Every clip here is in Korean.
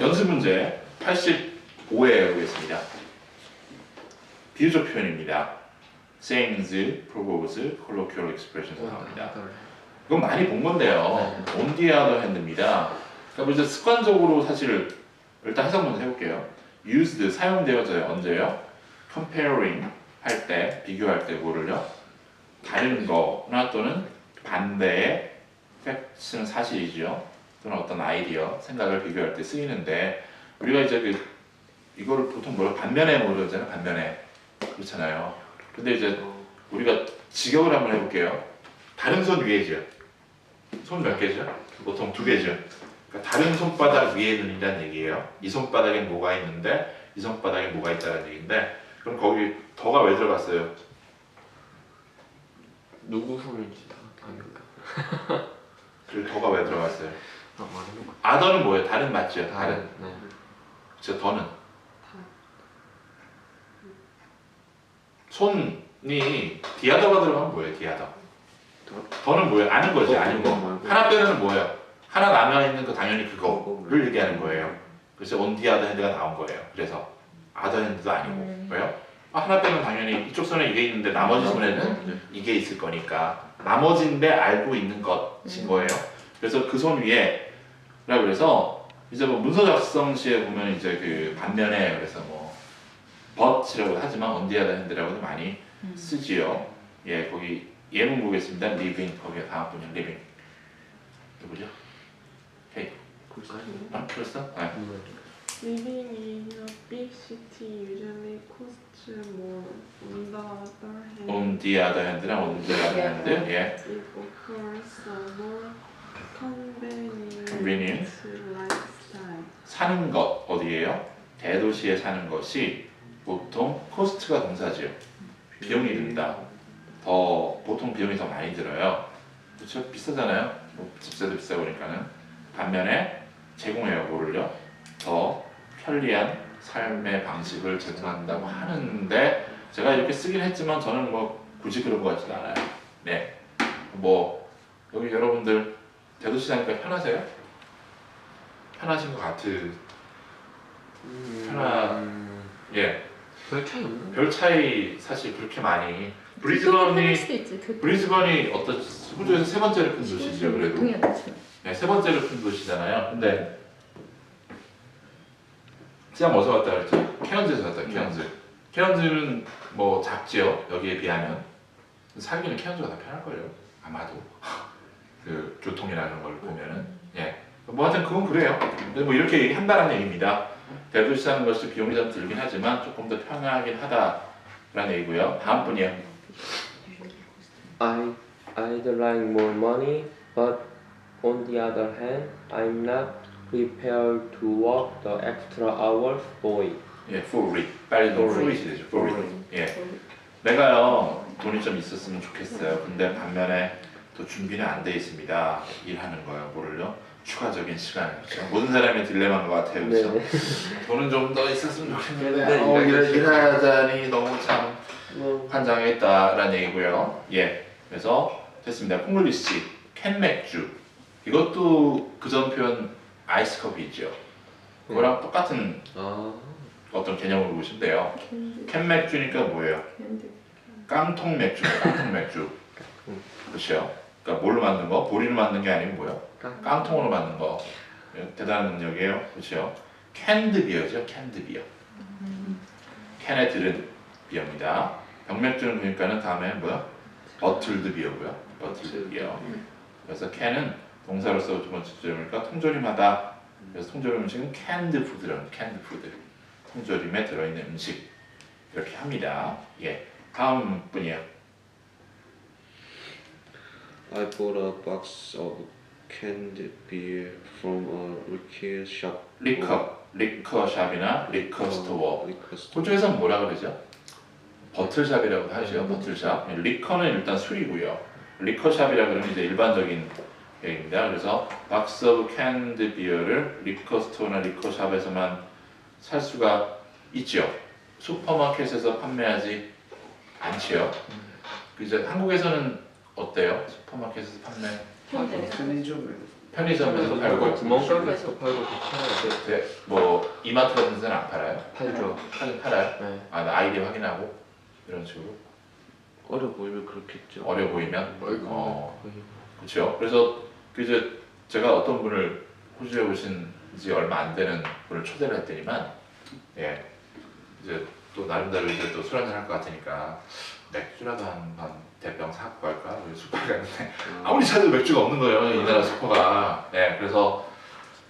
연습 문제 85에 보겠습니다. 비유적 표현입니다. sayings, provos, colloquial expressions 나옵니다. 이건 많이 본 건데요. on the other hand입니다. 그러니까 이제 습관적으로 사실 일단 해석 먼저 해볼게요. used 사용되어져요. 언제요? comparing 할 때, 비교할 때 뭐를요? 다른 거나 또는 반대의 fact는 사실이죠. 또는 어떤 아이디어, 생각을 비교할 때 쓰이는데 우리가 이제 이거를 보통 뭐라 반면에 모르잖아요. 반면에 그렇잖아요. 근데 이제 우리가 직역을 한번 해볼게요. 다른 손 위에죠. 손 몇 개죠? 보통 2개죠. 그러니까 다른 손바닥 위에 눈이란 얘기예요. 이 손바닥엔 뭐가 있는데 이 손바닥에 뭐가 있다는 얘기인데 그럼 거기 더가 왜 들어갔어요? 누구 손인지 아닐까? 그 더가 왜 들어갔어요? 많은 것 아더는 뭐예요? 다른 맞죠? 같아요. 다른. 네. 그쵸, 더는 손이 디아더가 들어가면 뭐예요? 디아더. 더는 뭐예요? 아는 거지, 아는 거. 하나 빼면 뭐예요? 하나 남아있는 거 당연히 그거를 얘기하는 거예요. 그래서 on the other hand가 나온 거예요. 그래서 other hand도 아니고 왜요? 하나 빼면 당연히 이쪽 손에 이게 있는데 나머지 손에는 이게 있을 거니까 나머지인데 알고 있는 것인 거예요. 그래서 그 손 위에 그래서 이제 뭐 문서 작성 시에 보면 이제 그 반면에 그래서 뭐 but이라고 하지만 on the other hand라고도 많이 쓰지요. 예, 거기 예문 보겠습니다. living 거기에 다음 분이 living 누구죠? 헤이. 아, 벌써? 네. Living in a big city usually costs more. On the other hand, on the other hand랑 on the other hand, 예. it offers a more convenient Convenient. lifestyle. 사는 것 어디예요? 대도시에 사는 것이 보통 코스트가 동사지요. 비용이 든다. 더 보통 비용이 더 많이 들어요. 그렇죠? 비싸잖아요. 뭐 집세도 비싸 보니까는 반면에 제공해요. 뭐를요? 더 편리한 삶의 방식을 제공한다고 하는데 제가 이렇게 쓰긴 했지만 저는 뭐 굳이 그런 것 같지는 않아요. 네, 뭐 여기 여러분들 대도시 사니까 편하세요? 편하신 것 같은 예. 별 차이 없는. 별 차이 사실 그렇게 많이 교통편할 브리즈번이 수도 있지. 교통. 브리즈번이 어떤 호주에서 세 번째로 큰 도시죠. 그래도 동해안이죠. 네, 세 번째로 큰 도시잖아요. 근데 시장 어디서 왔다 그랬죠? 케언즈에서 왔다. 케언즈는 뭐 작지요. 여기에 비하면 살기는 케언즈가 더 편할 거예요. 아마도 그 교통이나 그런 걸 보면은 예. 뭐 하여튼 그건 그래요. 근데 뭐 이렇게 얘기한다는 얘기입니다. 대도시 사는 것이 비용이 좀 들긴 하지만 조금 더 편하긴 하다라는 얘기고요. 다음 분이요. I'd like more money, but on the other hand, I'm not prepared to work the extra hours for it. 예, for it. 빨리 너 for it이 되죠. for it. 예. 내가요 돈이 좀 있었으면 좋겠어요. 근데 반면에 또 준비는 안 돼 있습니다. 일하는 거예요. 뭐를요? 추가적인 시간. 그렇죠? 모든 사람의 딜레마인 것 같아요. 그렇죠? 네. 돈은 좀 더 있었으면 좋겠는데 네, 일하자니 너무 참 환장했다라는 얘기고요. 예, 그래서 됐습니다. 콩글리시, 캔 맥주 이것도 그전 표현 아이스 커피 있죠. 그거랑 똑같은 어떤 개념으로 보시면 돼요. 캔 맥주니까 뭐예요? 깡통 맥주예요. 깡통 맥주. 그렇죠? 그러니까 뭘로 만든 거? 보리로 만든 게 아니고 뭐예요? 깡통으로 만든 거. 대단한 능력이에요. 그렇죠? 캔드 비어죠. 캔드 비어. 캔에 들은 비어입니다. 병맥주는 그러니까는 다음에 뭐야? 버틀드 비어고요. 버틀드 비어. 그래서 캔은 동사로서 두 번째 주절이니까 통조림하다. 그래서 통조림 음식은 캔드 푸드라는 캔드 푸드. 통조림에 들어있는 음식 이렇게 합니다. 예. 다음 분이요. I bought a box of canned beer from a liquor shop. 리커샵이나 리커스토어. liquor store. 호주에서는 뭐라 그러죠? 버틀샵이라고 하죠. 버틀샵. 리커는 일단 술이고요. 리커샵이라 그러면 이제 일반적인 얘기입니다. 그래서 박스 오브 캔드 비어를 리커스토어나 리커샵에서만 살 수가 있죠. 슈퍼마켓에서 판매하지 않지요. 이제 한국에서는 어때요? 슈퍼마켓에서 판매? 편의점. 편의점에서도 팔고 구멍가게에서도 팔고 괜찮아요. 네, 뭐 이마트 같은 데는 안 팔아요? 팔죠. 하긴 팔아요. 네. 아, 나 아이디 확인하고 이런 식으로 어려 보이면 그렇겠죠. 어려 보이면 거의 그렇죠. 그래서 그 이제 제가 어떤 분을 호주에 오신 지 얼마 안 되는 분을 초대를 했더니만 예 이제 또 나름대로 이제 또 술 한잔 할 것 같으니까 맥주라도 한 대병 사갖고 갈까? 슈퍼에 갔는데 아무리 찾아도 맥주가 없는 거예요 이 나라 슈퍼가. 예 그래서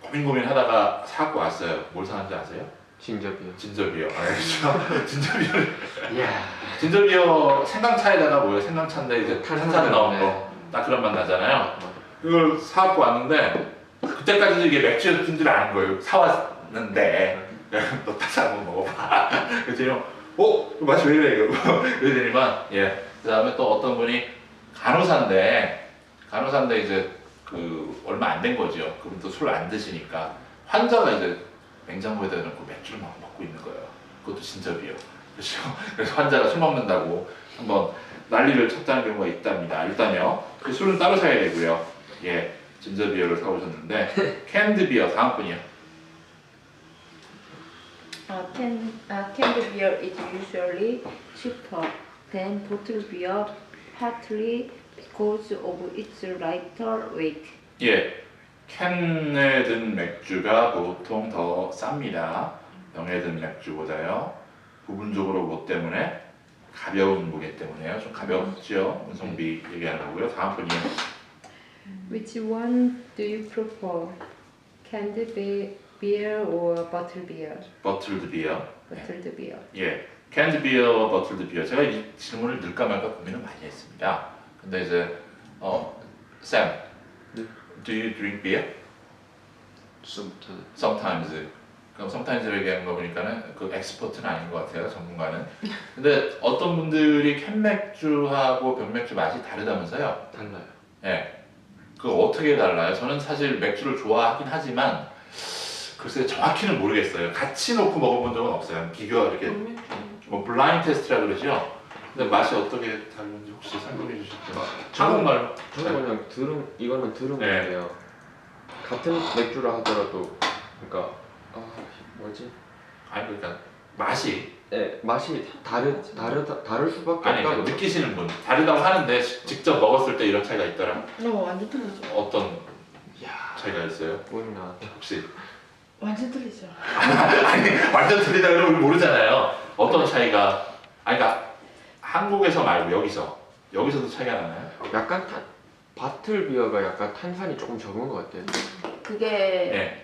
고민하다가 사갖고 왔어요. 뭘 사는지 아세요? 진저비요. 진저비어. 아, 그렇죠. 진저비어를 이야. 진저비어 생강차에다가 뭐예요? 생강차인데 이제 탄산 넣은 네. 거 딱 그런 맛 나잖아요. 그걸 사갖고 왔는데 그때까지도 이게 맥주인 줄 아는 거예요. 사왔는데 너 타서 한번 먹어봐. 그랬더니 맛이 왜 이래 이거. 그러더니만 그 다음에 또 어떤 분이 간호사인데 이제 그 얼마 안 된 거죠. 그분도 술 안 드시니까 환자가 이제 냉장고에다 넣고 맥주를 막 먹고 있는 거예요. 그것도 진저비어. 그렇죠. 그래서 환자가 술 먹는다고 한번 난리를 쳤다는 경우가 있답니다. 일단요, 그 술은 따로 사야 되고요. 예, 진저비어를 사오셨는데 캔드비어 다음 분이요. Canned beer is usually cheaper than bottled beer, partly because of its lighter weight. 예, 캔에 든 맥주가 보통 더 쌉니다. 병에 든 맥주보다요. 부분적으로 뭐 때문에? 가벼운 무게 때문에요. 좀 가볍죠. 운송비 얘기하는 거고요. 다음 분이요. Which one do you prefer? Canned beer or bottled beer? 버틀드 비어. Bottled beer. 예, 캔드 비어, 버틀드 비어. 제가 이 질문을 넣을까 말까 고민을 많이 했습니다. 근데 이제 샘, do you drink beer? Sometimes. Sometimes. 그럼 sometimes 얘기하는 거 보니까는 그 엑스퍼트는 아닌 것 같아요, 전문가는. 근데 어떤 분들이 캔맥주하고 병맥주 맛이 다르다면서요? 달라요. 예. 그거 어떻게 달라요? 저는 사실 맥주를 좋아하긴 하지만 글쎄 정확히는 모르겠어요. 같이 놓고 먹어본 적은 없어요. 비교가 이렇게 뭐 블라인드 테스트라 그러죠. 근데 맛이 어떻게 다른지 혹시 설명해 주실까요? 한국말로. 저는 그냥 이거는 들은 네. 건데요. 같은 맥주라 하더라도 그러니까 뭐지? 아니 그러니까 맛이 네, 맛이 다를 수밖에 아니 그러니까 없다고. 느끼시는 분 다르다고 하는데 직접 먹었을 때 이런 차이가 있더라. 완전 틀리죠. 어떤 차이가 있어요? 보이나? 혹시 완전 틀리죠. 아니 완전 틀리다 그러면 우리 모르잖아요. 어떤 차이가? 아니 그러니까 한국에서 말고 여기서도 차이가 나나요? 약간 바틀 비어가 약간 탄산이 조금 적은 것 같아요. 그게 네.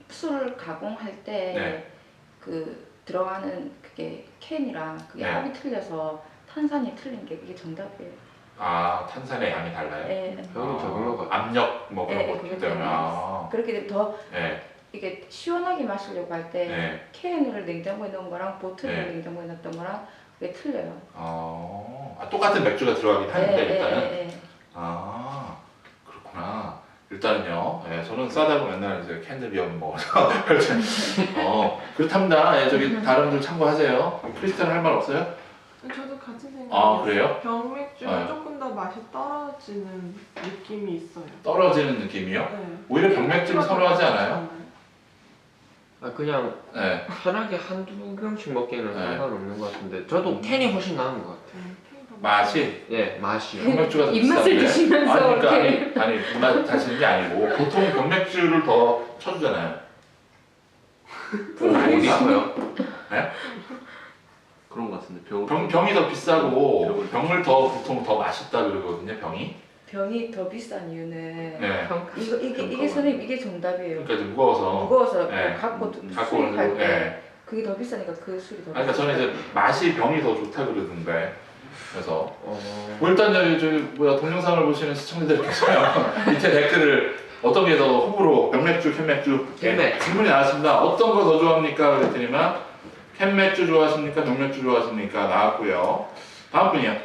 술 가공할 때 네. 그 들어가는 그게 캔이랑 그게 네. 합이 틀려서 탄산이 틀린 게 그게 정답이에요. 아 탄산의 양이 달라요? 예. 병이 적은 것 같아요. 압력 뭐 그런 네, 것 그게 때문에. 아. 그렇게 되면 더 네. 이게 시원하게 마시려고 할 때 네. 캔을 냉장고에 넣은 거랑 보틀을 네. 냉장고에 넣었던 거랑 그게 틀려요. 똑같은 맥주가 들어가긴 하는데 일단은. 예. 아 그렇구나. 일단은요. 예, 저는 싸다고 맨날 이제 캔드비어만 먹어서 그렇답니다. 예, 저기 다른 분들 참고하세요. 크리스탈 할 말 없어요? 저도 같은 생각이에요. 아 그래요? 병맥주는 네. 조금 더 맛이 떨어지는 느낌이 있어요. 떨어지는 느낌이요? 네. 오히려 병맥주를 선호하지 않아요? 그냥 네. 편하게 한두 병씩 먹기에는 네. 상관없는 것 같은데 저도 캔이 훨씬 나은 것 같아요. 맛이 예, 맛이요. 병맥주가 더 입맛을 비싼데? 드시면서 아니, 그러니까 이렇게. 아니 입맛 다시는 게 아니고 보통 병맥주를 더 쳐주잖아요. 어디 있어요? 그런 것 같은데 병. 병이 더 비싸고 병을 더 보통 더 맛있다 그러거든요. 병이 더 비싼 이유는 네. 이게 선생님 이게 정답이에요. 그러니까 좀 무거워서. 무거워서 네. 갖고 갖고 수입할 오는 때 네. 그게 더 비싸니까 그 술이 더. 그러니까 저는 이제 맛이 병이 더 좋다 그러던데. 그래서 뭐 일단 동영상을 보시는 시청자들께서요 밑에 댓글을 어떤 게 더 호불호 병맥주, 캔맥주 캔맥. 질문이 나왔습니다. 어떤 거 더 좋아합니까? 그랬더니만 캔맥주 좋아하십니까? 병맥주 좋아하십니까? 나왔고요. 다음 분이요.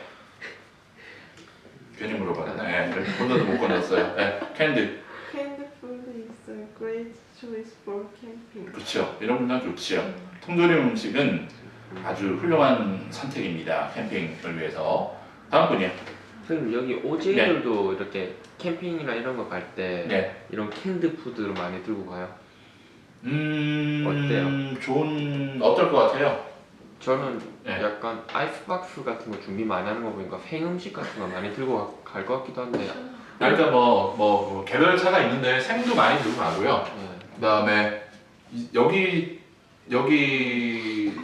괜히 물어봤네. 본전도 못 꺼냈어요. 네. 캔드. Canned food is a great choice for camping. 그렇죠. 이런 분량 좋지요. 통조림 음식은 아주 훌륭한 선택입니다. 캠핑을 위해서. 다음 분이요. 선생님 여기 OJ들도 이렇게 캠핑이나 이런 거 갈 때 네. 이런 캔드 푸드를 많이 들고 가요. 어떨 것 같아요? 저는 네. 약간 아이스박스 같은 거 준비 많이 하는 거 보니까 생음식 같은 거 많이 들고 갈 것 같기도 한데. 그러니까 뭐 개별차가 있는데 생도 많이 들고 가고요. 네. 그다음에 여기 그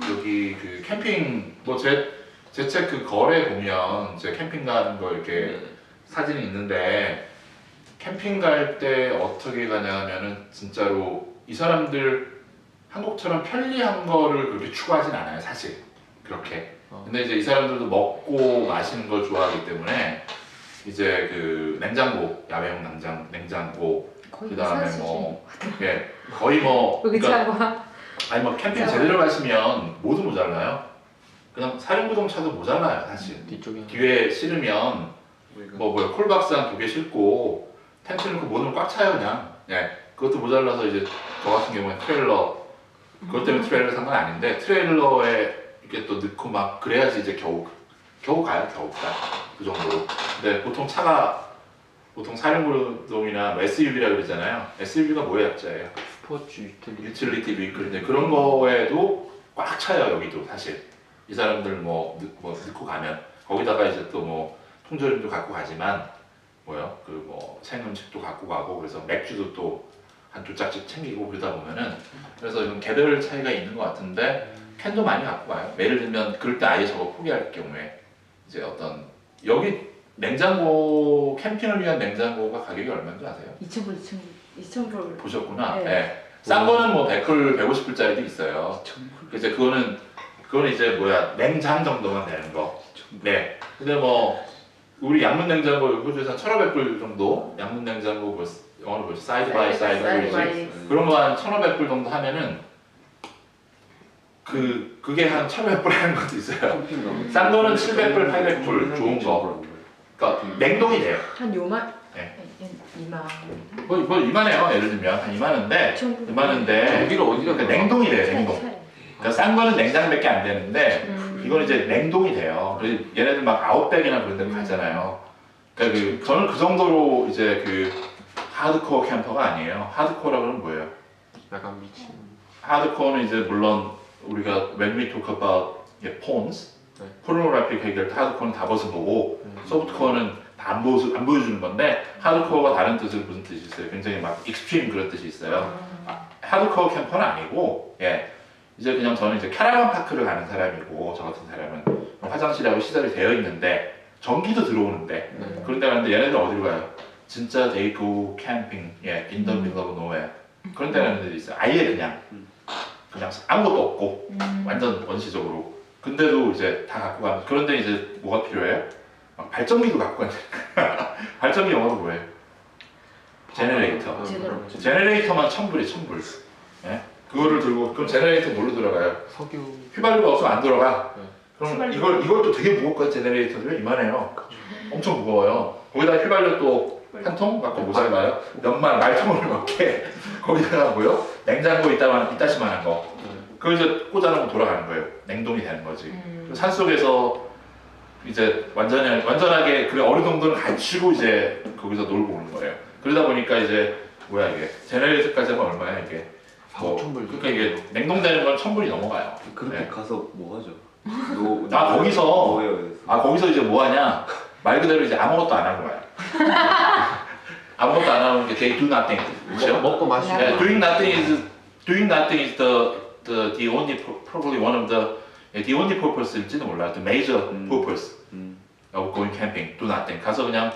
캠핑 뭐 제 책 그 거래 보면 제 캠핑 가는 거 이렇게 네. 사진이 있는데 캠핑 갈 때 어떻게 가냐면은 진짜로 이 사람들 한국처럼 편리한 거를 그렇게 추구하진 않아요 사실 그렇게. 근데 이제 이 사람들도 먹고 마시는 걸 좋아하기 때문에 이제 그 냉장고 야외용 냉장고 거의 그다음에 비싼 뭐 예 거의 뭐 수준. 그러니까 의자와 아니 뭐 캠핑 제대로 가시면 모두 모자라요. 그냥 사륜구동 차도 모자라요 사실. 뒤쪽에 뒤에 실으면 뭐 콜박스 한 2개 싣고 텐트 넣고 모든 꽉 차요 그냥. 예 그것도 모자라서 이제 저 같은 경우는 트레일러 그것 때문에 트레일러 산 건 아닌데 트레일러에 이렇게 또 넣고 막 그래야지 이제 겨우 가요 겨우 그 정도로. 근데 보통 사륜구동이나 SUV라 그러잖아요. SUV가 뭐의 약자예요? 스포츠 유틸리티. 유틸리티 비클인데 그런 거에도 꽉 차요 여기도 사실. 이 사람들 뭐 넣고 가면 거기다가 이제 또 뭐 통조림도 갖고 가지만 그 뭐 생음식도 갖고 가고 그래서 맥주도 또 한 2짝씩 챙기고 그러다 보면은 그래서 좀 개별 차이가 있는 것 같은데 캔도 많이 갖고 가요. 예를 들면 그럴 때 아예 저거 포기할 경우에 이제 어떤 여기 냉장고 캠핑을 위한 냉장고가 가격이 얼마인지 아세요? 2,000불. 보셨구나. 네. 네. 싼 거는 뭐 100불, 150불짜리도 있어요. 그래서 그거는 이제 냉장 정도만 되는 거. 네. 근데 뭐 우리 양문 냉장고 호주에서 1,500불 정도 양문 냉장고 영어로 뭐지? 사이드 바이 사이드 그런 거 한 1,500불 정도 하면은 그게 한 1,500불 하는 것도 있어요. 싼 거는 700불, 800불 좋은 거. 그러니까 냉동이 돼요. 한 요만? 네. 2만. 뭐 이만해요. 예를 들면 한 이만한데 여기를 어디다 그러니까 냉동이 돼요. 냉동. 그러니까 싼 거는 냉장밖에 안 되는데 이건 이제 냉동이 돼요. 그래서 얘네들 막 아웃백이나 그런 데 가잖아요. 그러니까 저는 그 정도로 이제 그 하드코어 캠퍼가 아니에요. 하드코어라고는 뭐예요? 약간 미친. 하드코어는 이제 물론 우리가 when we talk about phones, 네. 포르노그래픽 얘기할 때 하드코어는 다 벗어보고 소프트코어는 다 안 보여주는 건데 하드코어가 다른 뜻은 무슨 뜻이 있어요? 굉장히 막 익스트림 그런 뜻이 있어요. 하드코어 캠퍼는 아니고 이제 그냥 저는 이제 캐러반 파크를 가는 사람이고 저 같은 사람은 화장실하고 시설이 되어 있는데 전기도 들어오는데 그런 데 가는데 얘네들 어디로 가요? 진짜 they go camping in the middle of nowhere 그런 데 가는 데도 있어요. 아예 그냥 아무것도 없고 완전 원시적으로 근데도 이제 다 갖고 가면 그런데 이제 뭐가 필요해요? 발전기도 갖고 가는 발전기 영어로 뭐예요? 제너레이터. 제너레이터만 1,000불이 1,000불. 예? 그거를 들고 그럼 제너레이터 뭘로 들어가요? 석유. 휘발유가 없으면 안 돌아가. 네. 그럼 이것도 되게 무겁거든. 제너레이터도 이만해요. 엄청 무거워요. 거기다 휘발유 또 한 통 갖고 모자라요. 말통을 몇 개. 거기다가 냉장고 이따시만한 거. 그걸 이제 꽂아놓으면 돌아가는 거예요. 냉동이 되는 거지. 산 속에서 이제 완전하게 그 어느 정도는 갖추고 이제 거기서 놀고 오는 거예요. 그러다 보니까 이제 이게 제너레이터까지 하면 얼마야 이게? 4,000불. 그러니까 이게 냉동되는 건 1,000불이 넘어가요. 그렇게 네. 가서 뭐 하죠? 거기서 이제 뭐 하냐? 말 그대로 이제 아무것도 안 하고 가요. 아무것도 안 하는 게 they do nothing. 그렇죠? 먹고 마시고. Yeah, doing nothing is the only probably one of the only purpose일지도 몰라요. The major purpose of going camping. Do nothing. 가서 그냥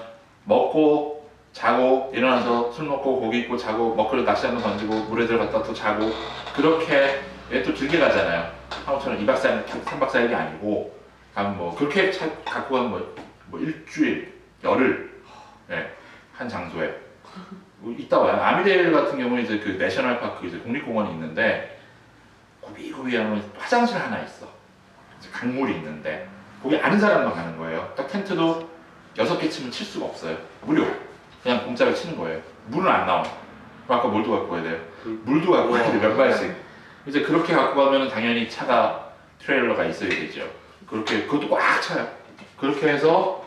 먹고 자고 일어나서 술 먹고 고기 입고 자고 먹거리 낚시 한번 던지고 물에 들어갔다 또 자고 그렇게 또 길게 가잖아요. 한국처럼 2박 4일, 3박 4일이 아니고 가면 그렇게 갖고 가면 일주일, 열흘 한 장소에 있다 와요. 아미데일 같은 경우는 이제 그 내셔널 파크 이제 국립공원이 있는데 고비고비하면 화장실 하나 있어. 이제 강물이 있는데 거기 아는 사람만 가는 거예요. 딱 텐트도 6개 치면 칠 수가 없어요. 무료. 그냥 공짜로 치는 거예요. 물은 안 나와. 아까 물도 갖고 가야 돼요. 물도 갖고 가야 돼요. 몇 발씩. 이제 그렇게 갖고 가면 당연히 차가 트레일러가 있어야 되죠. 그것도 꽉 차요. 그렇게 해서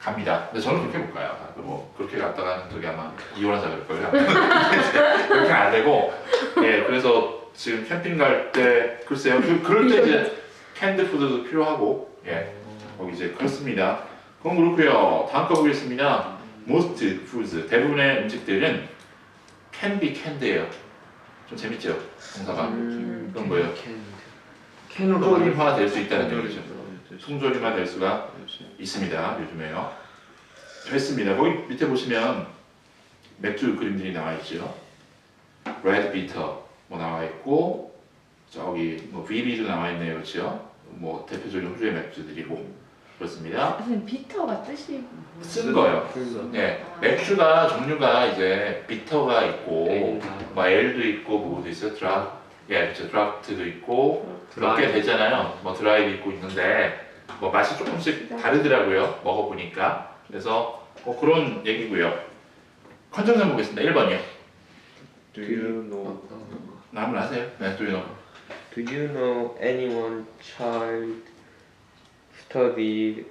갑니다. 근데 저는 그렇게 못 가요. 뭐 그렇게 갔다가 저기 아마 이혼하자 그럴 거예요. 그렇게 안 되고, 예, 그래서 지금 캠핑 갈 때 글쎄요, 그럴 때 이제 캔드 푸드도 필요하고, 예, 거기 이제 그렇습니다. 그럼 그렇고요. 다음 거 보겠습니다. Most foods 대부분의 음식들은 can be canned예요. 좀 재밌죠? 동사가 그런 거예요. 캔으로 통조림화 될 수 있다는 얘기죠. 네, 통조림화 될 수가 있습니다. 요즘에요. 됐습니다. 거기 밑에 보시면 맥주 그림들이 나와 있죠. 레드 비터 뭐 나와 있고, 저기 뭐 VB도 나와 있네요, 그렇죠? 뭐 대표적인 호주의 맥주들이고 그렇습니다. 선생님 비터가 뜻이 쓴 거예요. 네, 맥주가 종류가 이제 비터가 있고, 뭐 엘도 있고 뭐도 있어요. 그렇죠. 드라프트도 있고 몇 개 되잖아요. 뭐 드라이도 있고 있는데 뭐 맛이 조금씩 다르더라고요. 먹어보니까. 그래서 그런 얘기고요. 컨정션 보겠습니다. 1번이요. Do you know? 한번 하세요. 네, do you know? Do you know anyone child study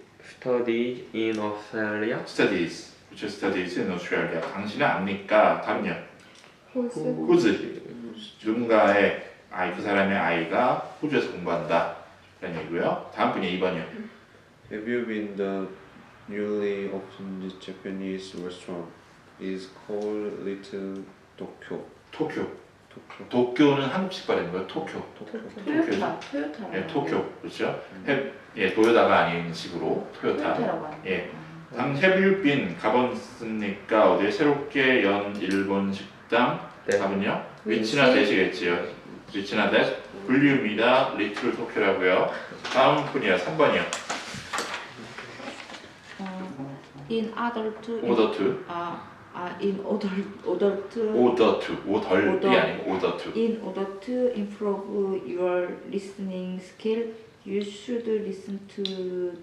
in Australia? Studies, which studies in Australia. 당신은 압니까? 다음요. Whose? 누군가의 아이, 그 사람의 아이가 호주에서 공부한다. 라는 얘기고요. 다음 분이 2번이요. Have you been the newly opened Japanese restaurant? Is called Little Tokyo. 도쿄. Tokyo. 도쿄는 한국식 발음인 거예요. 도쿄. 토요타. 예, 도쿄. 그렇죠? 예, 도요다가 아닌 식으로 토요타. 토요타라고 하는. 예. Have you been 가봤습니까? 어디에 새롭게 연 일본 식당? 네. 답은요? 위치나 대시겠지요. 위치나 대 분류입니다. 리틀 도쿄라고요. 다음 분이요. 3번이요. In order to. order to. in order to. order to. order이 아니고 order to. In order to improve your listening skill, you should listen to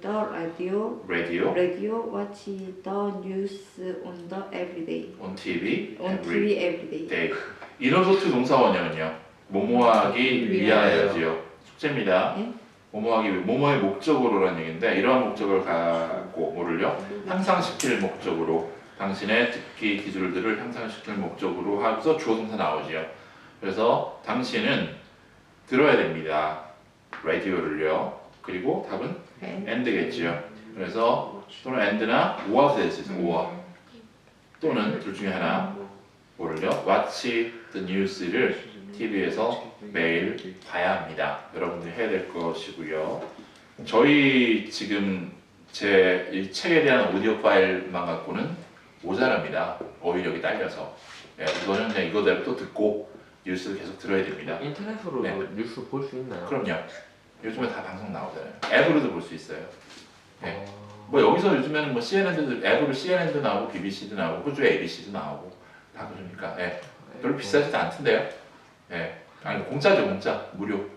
the radio, watch the news on the everyday, on TV. on every TV every day. day. 인어소트 동사원형은요. 뭐뭐하기 위하여지요. 숙제입니다. 예? 뭐뭐하기 위해 뭐뭐의 목적으로라는 얘기인데 이러한 목적을 갖고 뭐를요? 향상시킬 목적으로 당신의 듣기 기술들을 향상시킬 목적으로 하면서 주어 동사 나오지요. 그래서 당신은 들어야 됩니다. 라디오를요. 그리고 답은 and겠지요. 그래서 또는 and나 or가 될 수 있어요. or 또는 둘 중에 하나 뭐를요? watch the news를 TV에서 매일 봐야 합니다. 여러분들이 해야 될 것이고요. 저희 지금 제 이 책에 대한 오디오 파일만 갖고는 모자랍니다. 어휘력이 딸려서. 예, 이거는 그냥 이거대로 또 듣고 뉴스를 계속 들어야 됩니다. 인터넷으로도 네. 뉴스 볼 수 있나요? 그럼요. 요즘에 다 방송 나오잖아요. 앱으로도 볼 수 있어요. 네. 뭐 여기서 요즘에는 뭐 CNN도 앱으로 CNN도 나오고 BBC도 나오고 호주 ABC도 나오고 다 그러니까 예. 별로 비싸지도 않던데요. 예. 아니 공짜죠, 공짜. 무료.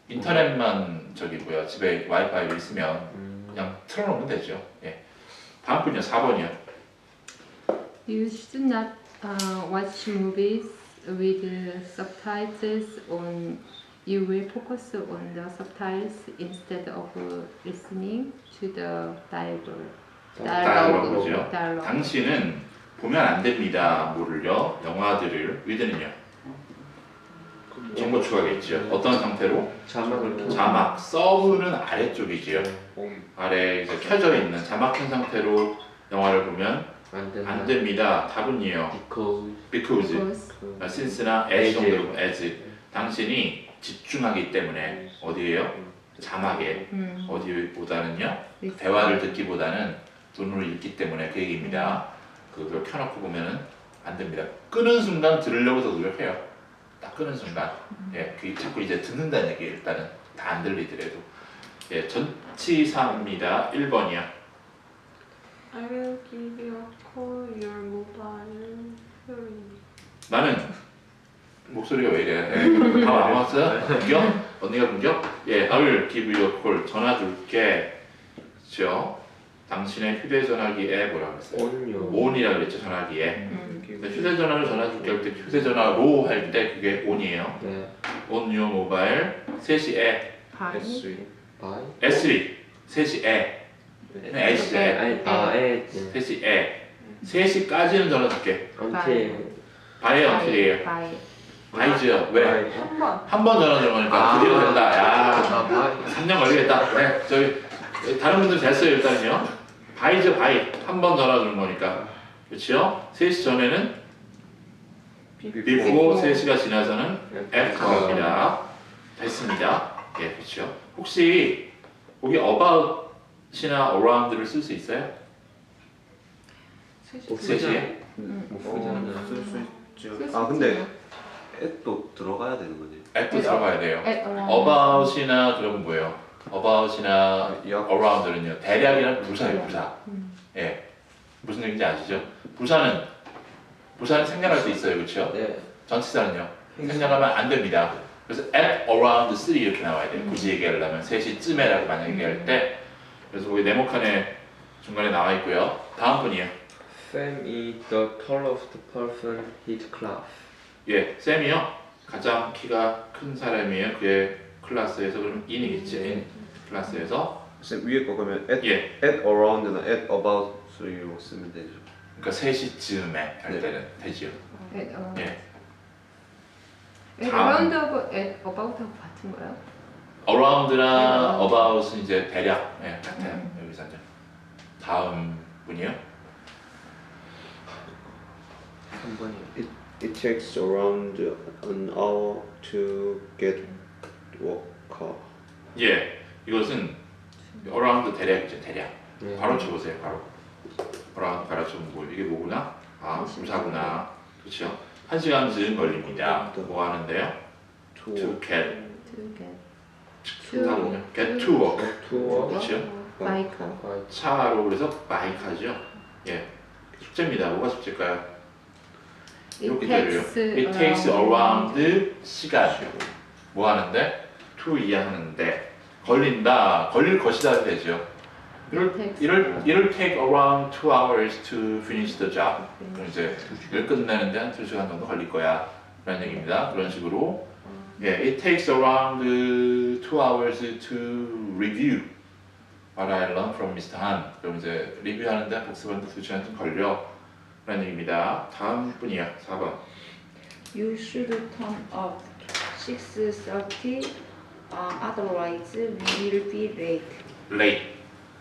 인터넷만 저기 뭐야 집에 와이파이 있으면 그냥 틀어놓으면 되죠. 예. 다음 분이요. 4번이요. You should not watch movies with subtitles on. You will focus on the subtitles instead of listening to the dialogue. 다이얼로그죠. dialogue. 당신은 보면 안 됩니다. 뭐를요? 영화들을 위드는요. 정보 추가겠죠. 어떤 상태로? 자막. 서브는 아래쪽이지요. 아래 이제 켜져 있는 자막 켠 상태로 영화를 보면 안 됩니다. 답은요. because, since나 as 정도로 as. 당신이 집중하기 때문에 어디에요? 자막에. 어디보다는요? 대화를 듣기보다는 눈으로 읽기 때문에 그 얘기입니다. 그걸 켜놓고 보면은 안 됩니다. 끄는 순간 들으려고 더 노력해요. 딱 끄는 순간. 예, 그 자꾸 이제 듣는다는 얘기 일단은 다 안 들리더라도. 예, 전치사입니다. 1번이요. I will give you a call your mobile phone. 나는 목소리가 왜 이래? 예, 다 아무왔어요? 공격? 언니가 공격? 예, I will give you a call. 전화 줄게. 그렇죠? 당신의 휴대전화기에 뭐라고 했어요? on이라고 그랬죠, 전화기에. 휴대전화를 전화 줄게 할 때 휴대전화로 할 때 그게 on이에요. 네. on your mobile 3시에 By S3 3시에 S죠. at 3시 에. 3시까지는 전화줄게. until 바이 언틸이에요. by. 바이죠. 왜? 한 번. 한 번 전화 들어보니까 아. 드디어 된다. 야, 아, 바이. 3년 걸리겠다. 네, 저기 다른 분들 됐어요 일단은요. 바이죠 바이. 한 번 전화 주는 거니까. 그렇죠? 3시 전에는 before, 3시가 지나서는 after입니다. 됐습니다. 예, 그렇죠. 혹시 거기 about이나 around를 쓸 수 있어요? 3시에? 못 쓰잖아. 쓸수 있죠. 쓸수 아 근데 있죠. at도 들어가야 되는 거지. at도 들어가야 돼요. at around. about이나 그런 뭐예요? about이나 약 around는요 대략이란 부사예요 부사. 음. 예, 무슨 얘기인지 아시죠? 부사는 생략할 수 있어요, 그렇죠? 네. 전치사는요 생략하면 안 됩니다. 그래서 at around 3 이렇게 나와야 돼요. 굳이 얘기하려면 3시쯤에라고 만약 얘기할 때. 그래서 거기 네모칸에 중간에 나와 있고요. 다음 분이요. Sam is the tallest person in his class. 예, 쌤이요. 가장 키가 큰 사람이에요. 그의 클래스에서. 그럼 in이겠지. in 클래스에서. 쌤 위에 거 그러면 at 예, at around나 at about로 쓰면 되죠. 그러니까 3시쯤에 할 네. 때는 되지요. at around. 예. at 다음. around하고 at about하고 같은 거예요? around나 about은 이제 대략 예, 같아요. 여기서 이제 다음 분이요. 3번이요. It takes around an hour to get work car. 예, 이것은 around 대략이죠, 대략. 네. 바로 쳐보세요, 바로. around 가르쳐보면 뭐 이게 뭐구나? 아, 부사구나. 그렇죠? 1시간 쯤 걸립니다. 뭐 하는데요? To To get. to get 다음은요? Get to work. To work 그렇죠? by car. by 차로 그래서 bike 하죠. 예, 숙제입니다. 뭐가 숙제일까요? 이렇게 되려요. It takes around 시간. 뭐 하는데? to 이해하는데 걸린다, 걸릴 것이다 되죠. It'll take around 2 hours to finish the job. 그럼 이제 일 끝내는데 한 2시간 정도 걸릴 거야 라는 얘기입니다. 그런 식으로 예, it takes around 2 hours to review what I learned from Mr. Han. 그럼 이제 리뷰하는데 복습하는데 2시간 좀 걸려 라는 얘기입니다. 다음 분이요. 4번. You should turn up 6:30. Otherwise we will be late.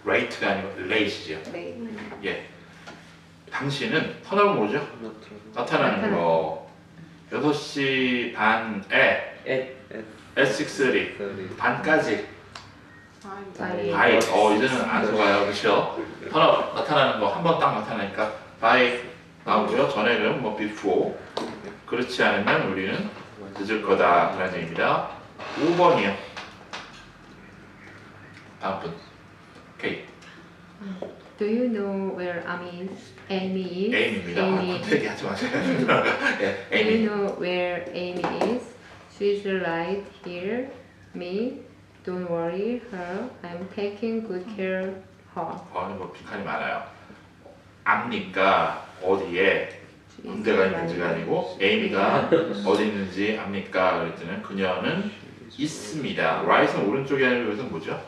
late가 아니고 late이죠. Late. 예. 당신은 턴업은 뭐죠? 나타나는 거. 6시 반에 at at 6:30 반까지 by. by. 이제는 안 속아요, 그렇죠? 턴업 나타나는 거 한 번 딱 나타나니까 by 나오고요. 전에는 뭐 before. 그렇지 않으면 우리는 늦을 거다라는 얘기입니다. 5번이요. 다음 분. 오케이. Do you know where Amy is? 에임입니다. Amy. 얘기하지 마세요. 예, Do you 에이미. know where Amy is? She's right here. Me. Don't worry her. I'm taking good care of her. 뭐 빈칸이 많아요. 압니까? 어디에 군대가 있는지가 아니고 에이미가 어디 있는지 압니까? 그랬더니 그녀는 있습니다. right은 오른쪽이 아니고 여기서 뭐죠?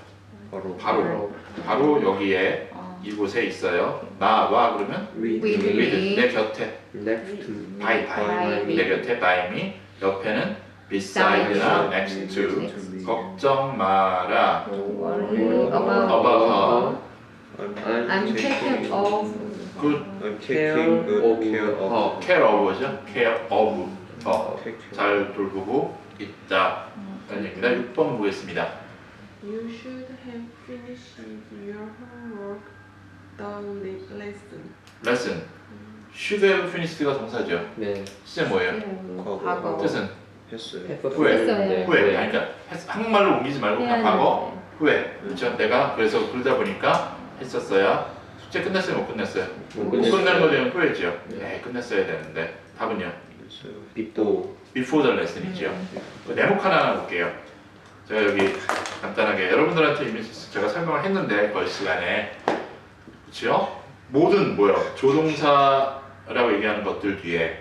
바로 여기에 이곳에 있어요. 나와 그러면 with with 내 곁에 next to by me. 내 곁에 by me 옆에는 beside나 next to 걱정 마라 Worry about I'm taking of. good I'm care taking good of care of her. care of죠 care of take care. 잘 돌보고 있다 라는 얘기입니다. 6번 보겠습니다. You should have finished your homework the lesson. lesson should have finished가 동사죠. 네. 시제 뭐예요? 과거. 뜻은 했어요. 후회. 했어요. 후회. 그러니까 한국말로 옮기지 말고 그냥 과거 후회. 그렇죠? 내가 그래서 그러다 보니까 했었어야 숙제 끝났어요? 못 끝냈어요? 못 끝낸 거 되면 후회죠. 네, 끝냈어야 되는데 답은요? 했어요. before the lesson이죠. 그 네모 하나 볼게요. 제가 여기 간단하게 여러분들한테 이미 제가 설명을 했는데 그 시간에 그렇죠? 모든 뭐요? 조동사라고 얘기하는 것들 뒤에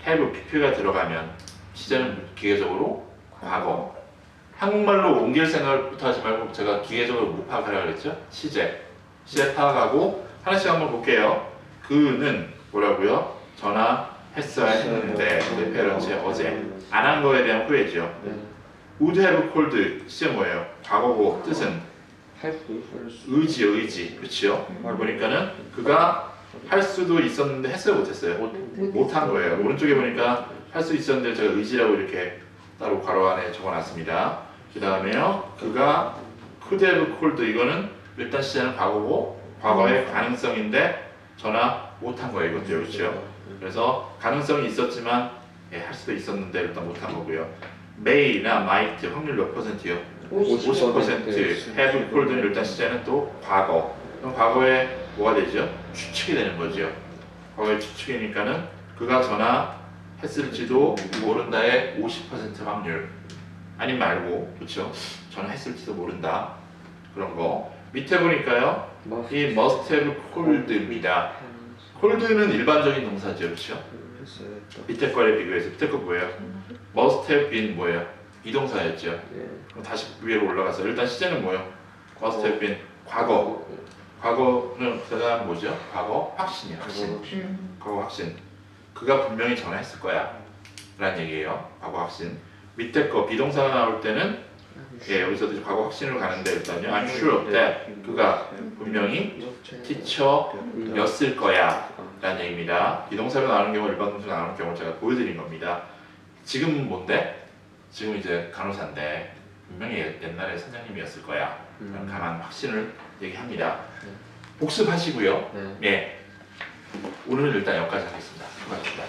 have, pp가 들어가면 시제는 기계적으로 과거. 한국말로 옮길 생각부터 하지 말고 제가 기계적으로 무파하라 그랬죠? 시제. 시제 파악하고 하나씩 한번 볼게요. 그는 뭐라고요? 전화했어야 했는데 내 페런츠 어제 안 한 거에 대한 후회죠. would have called 시제 뭐예요? 과거고 뜻은 할 수 있어. 의지 그렇죠? 보니까는 그가 할 수도 있었는데 했어요 못했어요? 못한 거예요. 오른쪽에 보니까 할 수 있었는데 제가 의지라고 이렇게 따로 괄호 안에 적어놨습니다. 그 다음에요 그가 could have called 이거는 일단 시제는 과거고 과거의 가능성인데 전화 못한 거예요 이것도 그렇죠? 그래서 가능성이 있었지만 할 수도 있었는데 일단 못한 거고요. may나 might 확률 몇 %요? 50%. have called는 일단 시제는 또 과거. 그럼 과거에 뭐가 되죠? 추측이 되는 거죠. 과거의 추측이니까는 그가 전화했을지도 모른다의 50% 확률. 아님 말고, 그렇죠? 전화했을지도 모른다. 그런 거. 밑에 보니까요, 이 must have called입니다. called는 일반적인 동사죠, 그렇죠? 밑에 거에 비교해서 밑에 거 뭐예요? must have been 뭐예요? 비동사였죠. 그럼 다시 위로 올라가서 일단 시제는 뭐예요? must have been 과거. 과거는 그다음 뭐죠? 과거 확신이야. 확신. 과거 확신. 그가 분명히 전화했을 거야. 라는 얘기예요. 과거 확신. 밑에 거 비동사가 나올 때는 여기서도 과거 확신으로 가는데 일단요. I'm sure that 그가 분명히 teacher였을 거야. 라는 얘기입니다. 비동사로 나오는 경우, 일반 동사로 나오는 경우 제가 보여드린 겁니다. 지금은 뭔데? 지금 이제 간호사인데 분명히 옛날에 선생님이었을 거야. 그런 강한 확신을 얘기합니다. 복습하시고요. 예. 오늘은 일단 여기까지 하겠습니다. 수고하셨습니다.